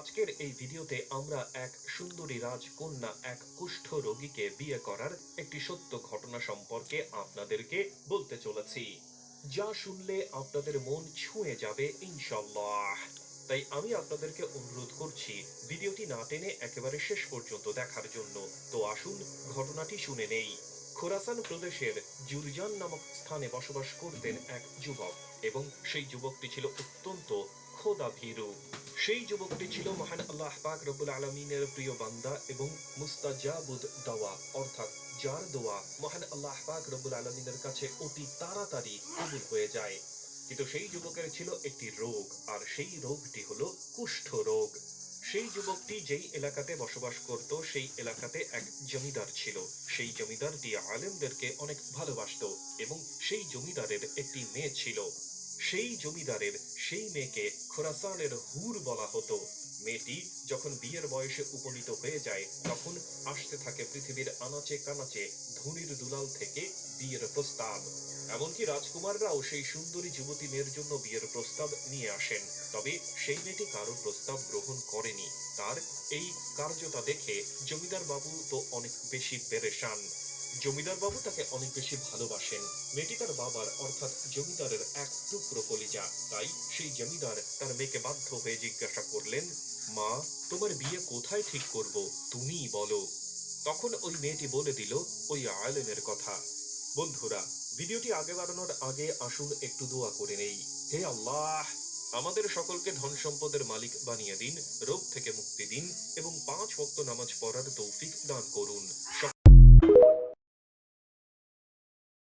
আজকের এই ভিডিওতে আমরা এক সুন্দরী রাজকন্যা এক কুষ্ঠ রোগীকে বিয়ে করার একটি সত্য ঘটনা সম্পর্কে আপনাদেরকে বলতে চলেছি, যা শুনলে আপনাদের মন ছুঁয়ে যাবে ইনশাল্লাহ। তাই আমি আপনাদেরকে অনুরোধ করছি ভিডিওটি না টেনে একেবারে শেষ পর্যন্ত দেখার জন্য। তো আসুন ঘটনাটি শুনে নেই। খোরাসান প্রদেশের জুরজান নামক স্থানে বসবাস করতেন এক যুবক, এবং সেই যুবকটি ছিল অত্যন্ত খোদাভীরু। সেই যুবকটি ছিল মহান আল্লাহ পাক রব্বুল আলমিনের প্রিয় বান্দা এবং মুস্তাজাবুদ দাওয়া, অর্থাৎ যার দোয়া মহান আল্লাহ পাক রব্বুল আলমিনের কাছে অতি তাড়াতাড়ি কবুল হয়ে যায়। কিন্তু সেই যুবকের ছিল একটি রোগ, আর সেই রোগটি হলো কুষ্ঠ রোগ। সেই যুবকটি যেই এলাকাতে বসবাস করত সেই এলাকাতে এক জমিদার ছিল। সেই জমিদারটি আলেমদেরকে অনেক ভালোবাসত এবং সেই জমিদারের একটি মেয়ে ছিল। সেই জমিদারের সেই মেয়েকে খোরাসানের হুর বলা হতো। মেয়েটি যখন বিয়ের বয়সে উপনীত হয়ে যায় তখন আসতে থাকে পৃথিবীর আনাচে কানাচে ধনির দুলাল থেকে বিয়ের প্রস্তাব। এমনকি রাজকুমাররাও সেই সুন্দরী যুবতী মেয়ের জন্য বিয়ের প্রস্তাব নিয়ে আসেন। তবে সেই মেয়েটি কারো প্রস্তাব গ্রহণ করেনি। তার এই কার্যতা দেখে জমিদার বাবু তো অনেক বেশি পেরেশান। জমিদার বাবু তাকে অনেক বেশি ভালোবাসেন। মেয়েটি তার বাবার অর্থাৎ জমিদারের এক টুকরো কলিজা। তাই সেই জমিদার তার মেয়েকে বাধ্য হয়ে জিজ্ঞাসা করলেন, মা, তোমার বিয়ে কোথায় ঠিক করব, তুমিই বলো। তখন ওই মেয়েটি বলে দিল ওই আলেমের কথা। বন্ধুরা, ভিডিওটি আগে বাড়ানোর আগে আসুন একটু দোয়া করে নেই। হে আল্লাহ, আমাদের সকলকে ধন সম্পদের মালিক বানিয়ে দিন, রোগ থেকে মুক্তি দিন এবং 5 ওয়াক্ত নামাজ পড়ার তৌফিক দান করুন।